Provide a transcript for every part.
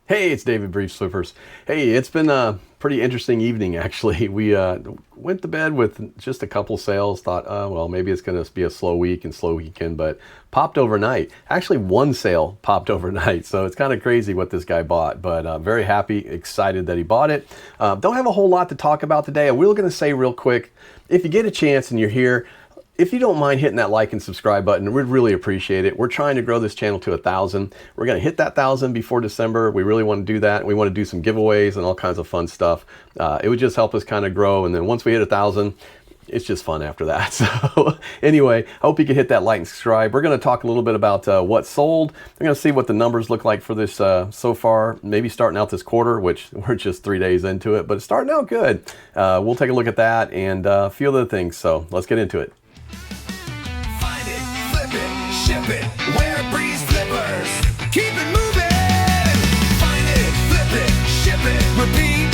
Hey, it's David Brief Slippers. Hey, it's been a pretty interesting evening actually. We went to bed with just a couple sales, thought, well, maybe it's going to be a slow week and slow weekend, but popped overnight. Actually, one sale popped overnight, so it's kind of crazy what this guy bought, but very happy, excited that he bought it. Don't have a whole lot to talk about today. We're going to say real quick, if you get a chance and you're here, if you don't mind hitting that like and subscribe button, we'd really appreciate it. We're trying to grow this channel to 1,000. We're going to hit that 1,000 before December. We really want to do that. We want to do some giveaways and all kinds of fun stuff. It would just help us kind of grow. And then once we hit 1,000, it's just fun after that. So anyway, I hope you can hit that like and subscribe. We're going to talk a little bit about what sold. We're going to see what the numbers look like for this so far, maybe starting out this quarter, which we're just 3 days into it, but it's starting out good. We'll take a look at that and a few other things. So let's get into it. Ship it, wear Breeze Flippers, keep it moving. Find it, flip it, ship it, repeat.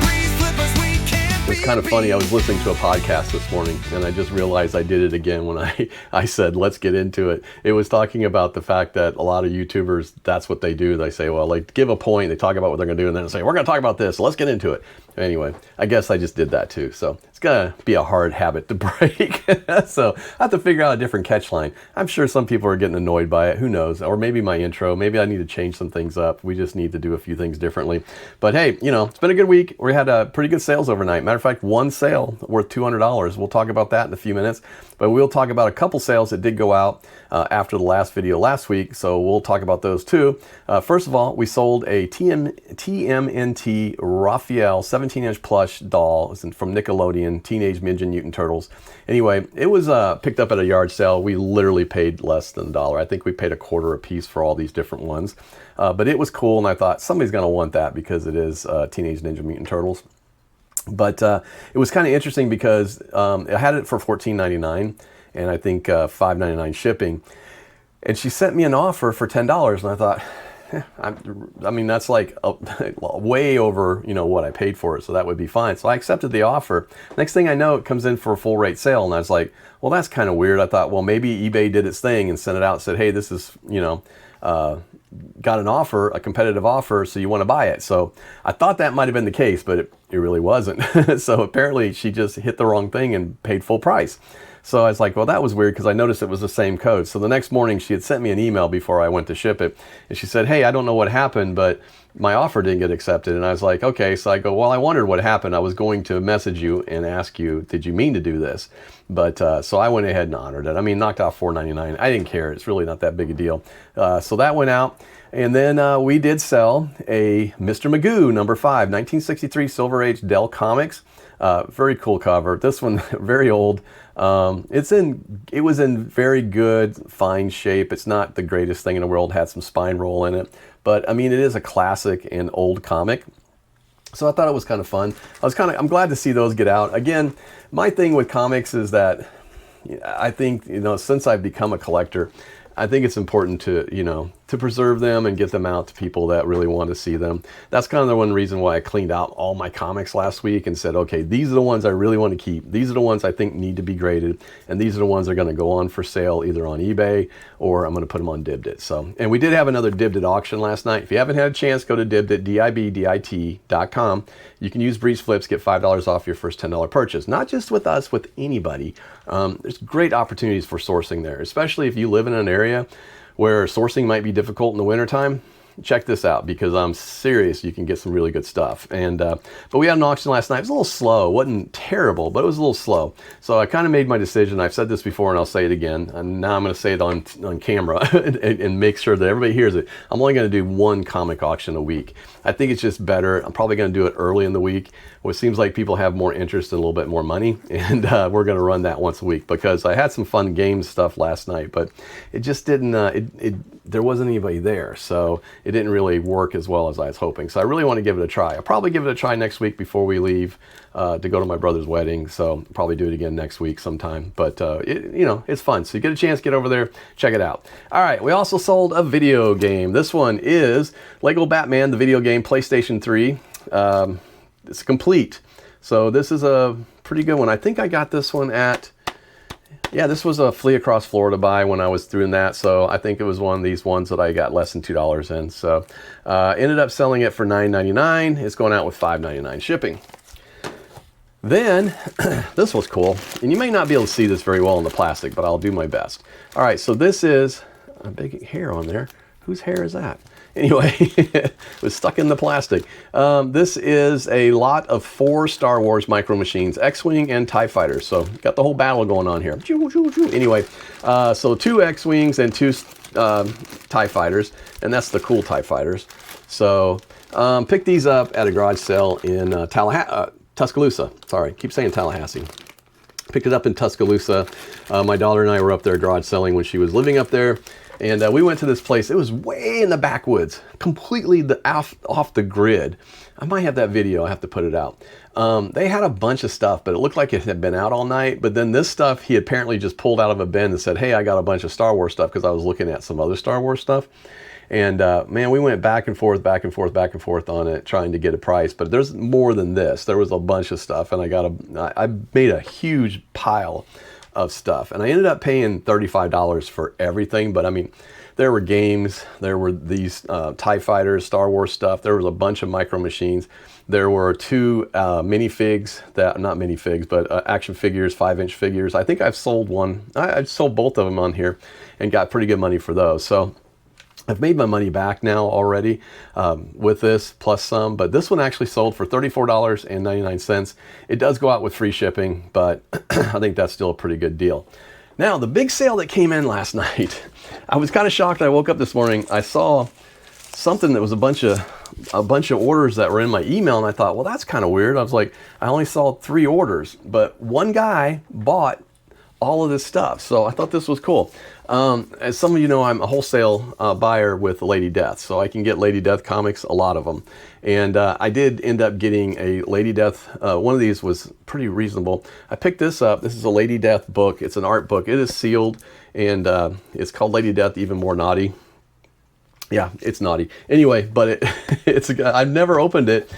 Breeze Flippers, we can't be. It's kind of funny. I was listening to a podcast this morning and I just realized I did it again when I said, let's get into it. It was talking about the fact that a lot of YouTubers, that's what they do. They say, well, like give a point, they talk about what they're going to do, and then they say, we're going to talk about this, so let's get into it. Anyway, I guess I just did that too. So it's going to be a hard habit to break. So I have to figure out a different catch line. I'm sure some people are getting annoyed by it. Who knows? Or maybe my intro. Maybe I need to change some things up. We just need to do a few things differently. But hey, you know, it's been a good week. We had pretty good sales overnight. Matter of fact, one sale worth $200. We'll talk about that in a few minutes. But we'll talk about a couple sales that did go out after the last video last week. So we'll talk about those too. First of all, we sold a TMNT Raphael 17-inch plush doll. It's from Nickelodeon, Teenage Ninja Mutant Turtles. Anyway, it was picked up at a yard sale. We literally paid less than $1. I think we paid $0.25 a piece for all these different ones. But it was cool, and I thought somebody's going to want that because it is Teenage Ninja Mutant Turtles. But it was kind of interesting because I had it for $14.99 and I think $5.99 shipping. And she sent me an offer for $10, and I thought, I mean, that's like way over, you know, what I paid for it, so that would be fine. So I accepted the offer. Next thing I know, it comes in for a full rate sale, and I was like, well, that's kind of weird. I thought, well, maybe eBay did its thing and sent it out and said, hey, this is, you know, got an offer, a competitive offer, so you want to buy it. So I thought that might have been the case, but it really wasn't. So apparently she just hit the wrong thing and paid full price. So I was like, well, that was weird because I noticed it was the same code. So the next morning she had sent me an email before I went to ship it. And she said, hey, I don't know what happened, but my offer didn't get accepted. And I was like, okay. So I go, well, I wondered what happened. I was going to message you and ask you, did you mean to do this? But so I went ahead and honored it. I mean, knocked off $4.99. I didn't care. It's really not that big a deal. So that went out. And then we did sell a Mr. Magoo number 5, 1963 Silver Age Dell Comics. Very cool cover. This one, very old. It was in very good, fine shape. It's not the greatest thing in the world. Had some spine roll in it. But I mean, it is a classic and old comic. So I thought it was kind of fun. I'm glad to see those get out. Again, my thing with comics is that I think, you know, since I've become a collector, I think it's important to, you know, to preserve them and get them out to people that really want to see them. That's kind of the one reason why I cleaned out all my comics last week and said, okay, these are the ones I really want to keep. These are the ones I think need to be graded. And these are the ones that are going to go on for sale either on eBay or I'm going to put them on Dibdit. So, and we did have another Dibdit auction last night. If you haven't had a chance, go to Dibdit, DIBDIT.com. You can use Breeze Flips, get $5 off your first $10 purchase. Not just with us, with anybody. There's great opportunities for sourcing there, especially if you live in an area where sourcing might be difficult in the wintertime. Check this out because I'm serious, you can get some really good stuff. And but we had an auction last night. It was a little slow. It wasn't terrible, but it was a little slow. So I kind of made my decision. I've said this before and I'll say it again. And now I'm going to say it on camera and make sure that everybody hears it. I'm only going to do one comic auction a week. I think it's just better. I'm probably going to do it early in the week. Well, it seems like people have more interest and a little bit more money. And we're going to run that once a week because I had some fun games stuff last night, but it just didn't, there wasn't anybody there. So it didn't really work as well as I was hoping. So I really want to give it a try. I'll probably give it a try next week before we leave to go to my brother's wedding. So probably do it again next week sometime. But, you know, it's fun. So you get a chance, get over there, check it out. All right. We also sold a video game. This one is Lego Batman, the video game, PlayStation 3. It's complete. So this is a pretty good one. I think I got this one at Yeah, this was a Flee Across Florida buy when I was doing that. So I think it was one of these ones that I got less than $2 in. So ended up selling it for $9.99. It's going out with $5.99 shipping. Then, this was cool, and you may not be able to see this very well in the plastic, but I'll do my best. All right, so this is a big hair on there. Whose hair is that? Anyway, it was stuck in the plastic. This is a lot of 4 Star Wars Micro Machines, X-Wing and TIE Fighters. So got the whole battle going on here. Anyway, so 2 X-Wings and 2 TIE Fighters, and that's the cool TIE Fighters. So picked these up at a garage sale in Tuscaloosa. Sorry, keep saying Tallahassee. Picked it up in Tuscaloosa. My daughter and I were up there garage selling when she was living up there. And we went to this place. It was way in the backwoods, completely off the grid. I might have that video. I have to put it out. They had a bunch of stuff, but it looked like it had been out all night. But then this stuff, he apparently just pulled out of a bin and said, hey, I got a bunch of Star Wars stuff, because I was looking at some other Star Wars stuff. And man, we went back and forth on it, trying to get a price. But there's more than this. There was a bunch of stuff, and I made a huge pile of stuff, and I ended up paying $35 for everything. But I mean, there were games, there were these TIE Fighters, Star Wars stuff, there was a bunch of Micro Machines, there were 2 minifigs, not minifigs, but action figures, 5-inch figures. I think I've sold one. I've sold both of them on here and got pretty good money for those. So I've made my money back now already with this, plus some, but this one actually sold for $34.99. It does go out with free shipping, but I think that's still a pretty good deal. Now, the big sale that came in last night, I was kind of shocked. I woke up this morning, I saw something that was a bunch of orders that were in my email, and I thought, well, that's kind of weird. I was like, I only saw 3 orders, but one guy bought all of this stuff. So I thought this was cool. As some of you know, I'm a wholesale buyer with Lady Death, so I can get Lady Death comics, a lot of them. And I did end up getting a Lady Death. One of these was pretty reasonable. I picked this up. This is a Lady Death book. It's an art book. It is sealed, and it's called Lady Death Even More Naughty. Yeah, it's naughty. Anyway, but I've never opened it.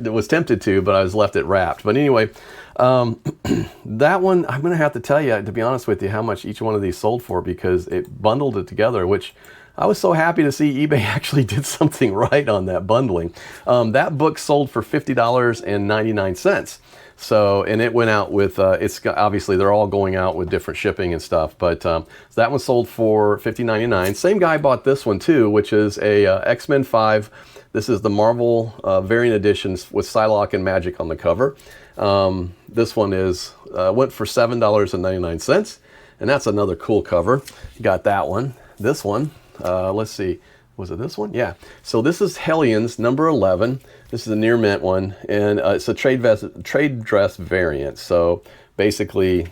I was tempted to, but I was left it wrapped. But anyway, that one, I'm going to have to tell you, to be honest with you, how much each one of these sold for, because it bundled it together, which I was so happy to see eBay actually did something right on that bundling. That book sold for $50.99. So, and it went out with, it's obviously they're all going out with different shipping and stuff, but so that one sold for $50.99. Same guy bought this one too, which is a X-Men 5. This is the Marvel variant editions with Psylocke and Magic on the cover. This one went for $7.99, and that's another cool cover. You got that one. This one, let's see, was it this one? Yeah. So this is Hellions number 11. This is a near mint one, and it's a trade dress variant. So basically,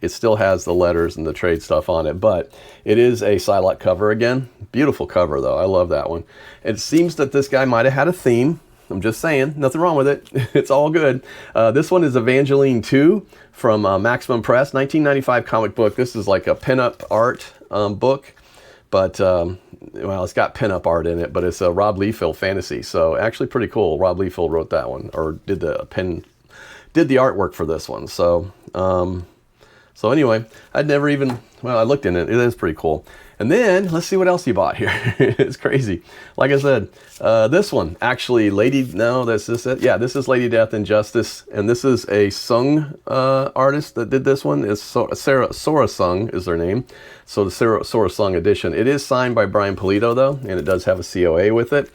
it still has the letters and the trade stuff on it, but it is a Psylocke cover again. Beautiful cover though. I love that one. It seems that this guy might have had a theme. I'm just saying, nothing wrong with it. It's all good. This one is Evangeline 2 from Maximum Press, 1995 comic book. This is like a pinup art book, but well, it's got pinup art in it, but it's a Rob Liefeld fantasy. So actually pretty cool. Rob Liefeld wrote that one, or did the artwork for this one. So anyway, I'd never even, well, I looked in it. It is pretty cool. And then let's see what else he bought here. It's crazy. Like I said, this one actually, this is it. Yeah, this is Lady Death and Justice, and this is a Sung artist that did this one. It's Sora Sung is their name. So the Sora Sung edition. It is signed by Brian Pulido though, and it does have a COA with it.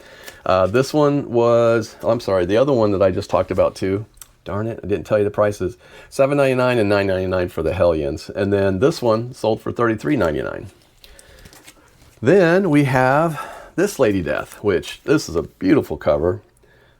This one was, I'm sorry, the other one that I just talked about too. Darn it, I didn't tell you the prices. $7.99 and $9.99 for the Hellions. And then this one sold for $33.99. Then we have this Lady Death, which this is a beautiful cover.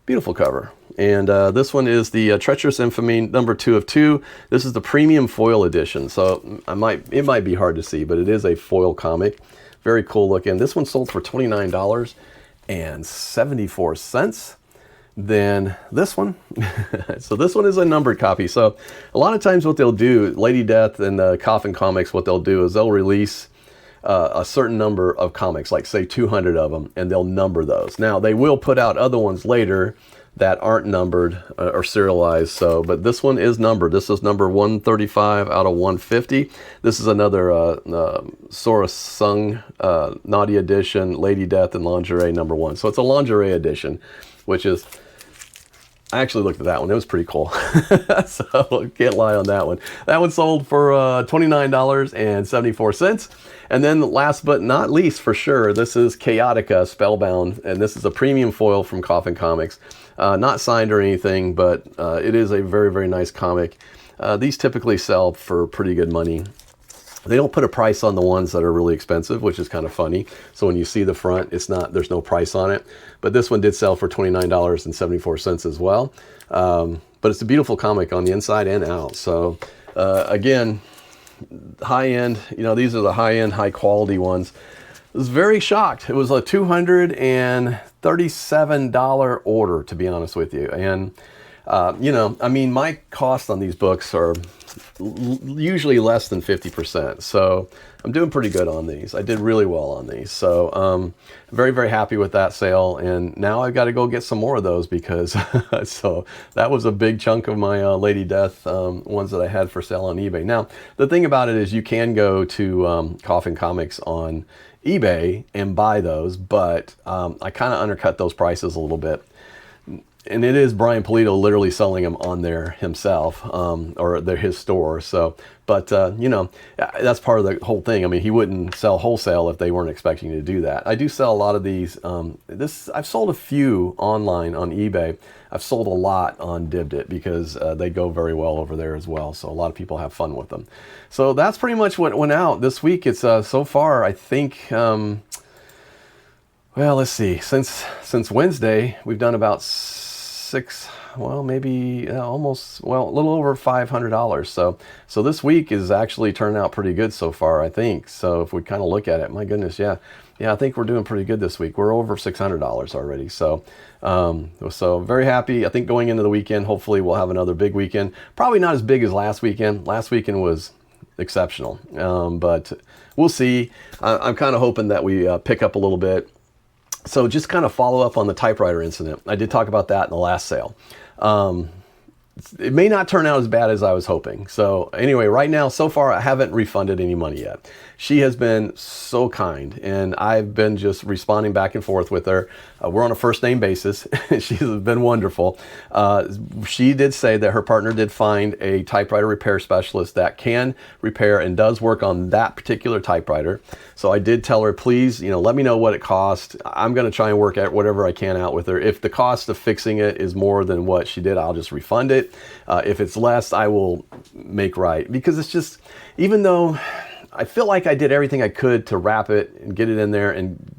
Beautiful cover. And this one is the Treacherous Infamy number 2 of 2. This is the premium foil edition. So it might be hard to see, but it is a foil comic. Very cool looking. This one sold for $29.74. Then this one, so this one is a numbered copy. So a lot of times what they'll do, Lady Death and Coffin Comics, what they'll do is they'll release a certain number of comics, like say 200 of them, and they'll number those. Now they will put out other ones later that aren't numbered or serialized. So, but this one is numbered. This is number 135 out of 150. This is another Sora Sung Naughty Edition, Lady Death and Lingerie number 1. So it's a lingerie edition, which is, I actually looked at that one. It was pretty cool. So can't lie on that one. That one sold for $29.74. And then last but not least, for sure, this is Chaotica Spellbound. And this is a premium foil from Coffin Comics. Not signed or anything, but it is a very, very nice comic. These typically sell for pretty good money. They don't put a price on the ones that are really expensive, which is kind of funny. So when you see the front, there's no price on it. But this one did sell for $29.74 as well. But it's a beautiful comic on the inside and out. So again, high end, these are the high end, high quality ones. I was very shocked. It was a $237 order, to be honest with you. And my costs on these books are usually less than 50%. So I'm doing pretty good on these. I did really well on these. So very, very happy with that sale. And now I've got to go get some more of those because so that was a big chunk of my Lady Death ones that I had for sale on eBay. Now, the thing about it is you can go to Coffin Comics on eBay and buy those, but I kind of undercut those prices a little bit. And it is Brian Polito literally selling them on there himself, or his store. So, but that's part of the whole thing. I mean, he wouldn't sell wholesale if they weren't expecting to do that. I do sell a lot of these. I've sold a few online on eBay. I've sold a lot on Dibdit because they go very well over there as well. So a lot of people have fun with them. So that's pretty much what went out this week. It's so far, I think. Well, let's see. Since Wednesday, we've done about a little over $500. So this week is actually turned out pretty good so far, I think. So if we kind of look at it, my goodness, yeah, I think we're doing pretty good this week. We're over $600 already. So very happy. I think going into the weekend, hopefully we'll have another big weekend. Probably not as big as last weekend. Last weekend was exceptional, but we'll see. I'm kind of hoping that we pick up a little bit. So just kind of follow up on the typewriter incident. I did talk about that in the last sale. It may not turn out as bad as I was hoping. So anyway, right now, so far, I haven't refunded any money yet. She has been so kind, and I've been just responding back and forth with her. We're on a first name basis. She's been wonderful. She did say that her partner did find a typewriter repair specialist that can repair and does work on that particular typewriter. So I did tell her, please, let me know what it cost. I'm going to try and work at whatever I can out with her. If the cost of fixing it is more than what she did, I'll just refund it. If it's less, I will make right, because it's just, even though I feel like I did everything I could to wrap it and get it in there and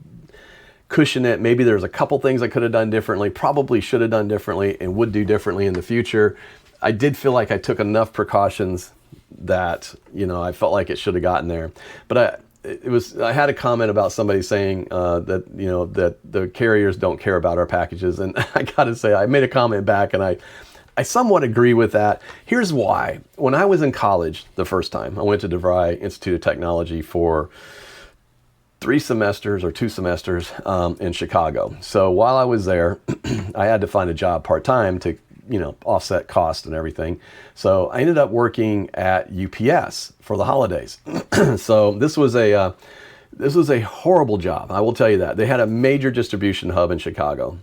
cushion it. Maybe there's a couple things I could have done differently, probably should have done differently and would do differently in the future. I did feel like I took enough precautions that, I felt like it should have gotten there. But I had a comment about somebody saying that the carriers don't care about our packages. And I got to say, I made a comment back, and I somewhat agree with that. Here's why. When I was in college the first time, I went to DeVry Institute of Technology for 2 semesters in Chicago. So while I was there, I had to find a job part-time to, offset cost and everything. So I ended up working at UPS for the holidays. So this was a horrible job. I will tell you that. They had a major distribution hub in Chicago.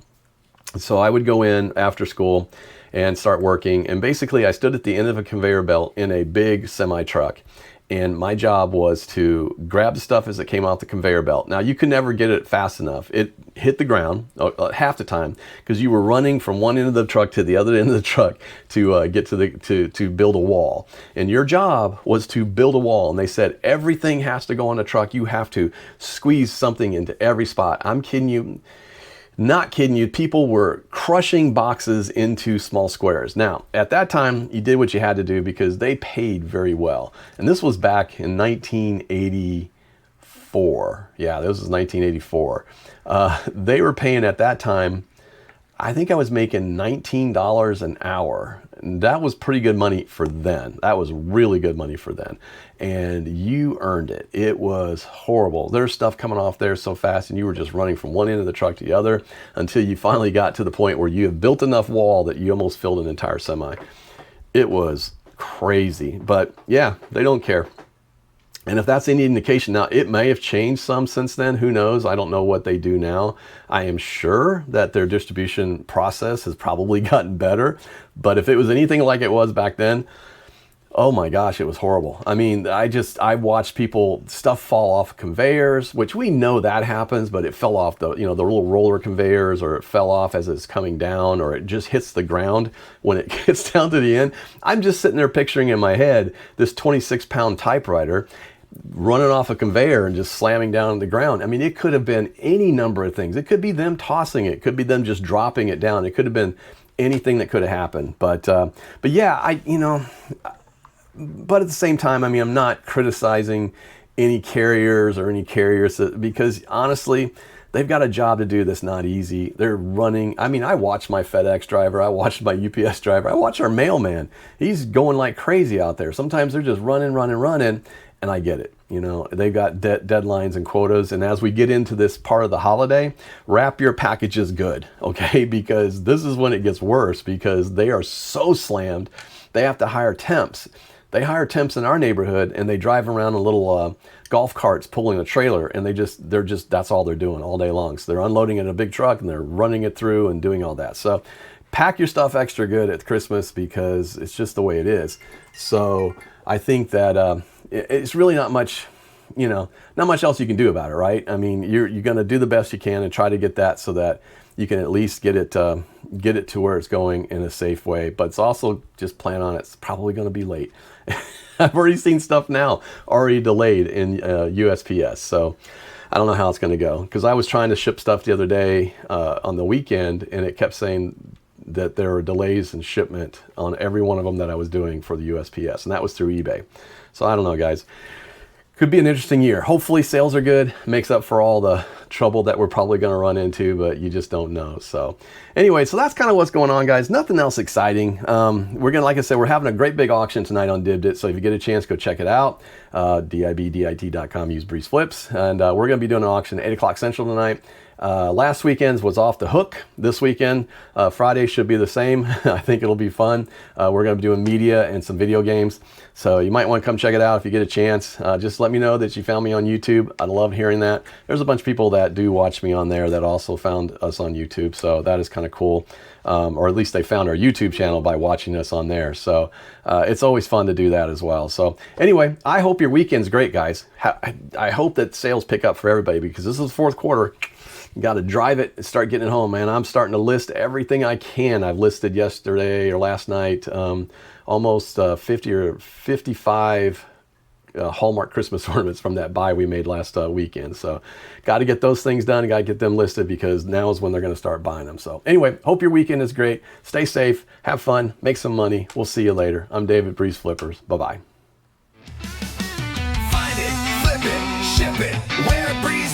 So I would go in after school and start working. And basically I stood at the end of a conveyor belt in a big semi truck. And my job was to grab the stuff as it came off the conveyor belt. Now, you could never get it fast enough. It hit the ground half the time because you were running from one end of the truck to the other end of the truck to get to build a wall. And your job was to build a wall. And they said everything has to go on a truck. You have to squeeze something into every spot. I'm kidding you. Not kidding you, people were crushing boxes into small squares. Now, at that time, you did what you had to do because they paid very well. And this was back in 1984. Yeah, this was 1984. They were paying at that time, I think I was making $19 an hour. And that was pretty good money for then. That was really good money for then. And you earned it. It was horrible. There's stuff coming off there so fast, and you were just running from one end of the truck to the other until you finally got to the point where you have built enough wall that you almost filled an entire semi. It was crazy. But yeah, they don't care. And if that's any indication, now it may have changed some since then. Who knows? I don't know what they do now. I am sure that their distribution process has probably gotten better. But if it was anything like it was back then, oh my gosh, it was horrible. I mean, I watched stuff fall off conveyors, which we know that happens, but it fell off the little roller conveyors, or it fell off as it's coming down, or it just hits the ground when it gets down to the end. I'm just sitting there picturing in my head this 26-pound typewriter running off a conveyor and just slamming down on the ground. I mean, it could have been any number of things. It could be them tossing it. It could be them just dropping it down. It could have been anything that could have happened. But yeah, but at the same time, I mean, I'm not criticizing any carriers because honestly, they've got a job to do that's not easy. They're running. I mean, I watch my FedEx driver. I watch my UPS driver. I watch our mailman. He's going like crazy out there. Sometimes they're just running. And I get it. They've got deadlines and quotas. And as we get into this part of the holiday, wrap your packages good, okay? Because this is when it gets worse, because they are so slammed. They have to hire temps. They hire temps in our neighborhood, and they drive around in little golf carts pulling a trailer, and that's all they're doing all day long. So they're unloading it in a big truck, and they're running it through and doing all that. So pack your stuff extra good at Christmas, because it's just the way it is. So I think that it's really not much, not much else you can do about it, right? I mean, you're going to do the best you can and try to get that so that you can at least get it to where it's going in a safe way. But it's also just plan on it's probably going to be late. I've already seen stuff now already delayed in USPS. So I don't know how it's going to go, because I was trying to ship stuff the other day on the weekend, and it kept saying that there were delays in shipment on every one of them that I was doing for the USPS, and that was through eBay. So I don't know, guys. Could be an interesting year. Hopefully sales are good, makes up for all the trouble that we're probably going to run into, but you just don't know. So anyway, so that's kind of what's going on, guys. Nothing else exciting. Like I said, we're having a great big auction tonight on Dibdit. So if you get a chance, go check it out. DIBDIT.com, use Breeze Flips. And we're going to be doing an auction at 8 o'clock Central tonight. Last weekend's was off the hook. This weekend, Friday should be the same. I think it'll be fun. We're going to be doing media and some video games. So you might want to come check it out if you get a chance. Just let me know that you found me on YouTube. I'd love hearing that. There's a bunch of people that do watch me on there that also found us on YouTube. So that is kind of cool. Or at least they found our YouTube channel by watching us on there. So it's always fun to do that as well. So anyway, I hope your weekend's great, guys. I hope that sales pick up for everybody, because this is the fourth quarter. You got to drive it and start getting it home, man. I'm starting to list everything I can. I've listed yesterday or last night almost 50 or 55 Hallmark Christmas ornaments from that buy we made last weekend. So got to get those things done. Got to get them listed, because now is when they're going to start buying them. So anyway, hope your weekend is great. Stay safe, have fun, make some money. We'll see you later. I'm David, Breeze Flippers. Bye-bye. Find it, flip it, ship it, where Breeze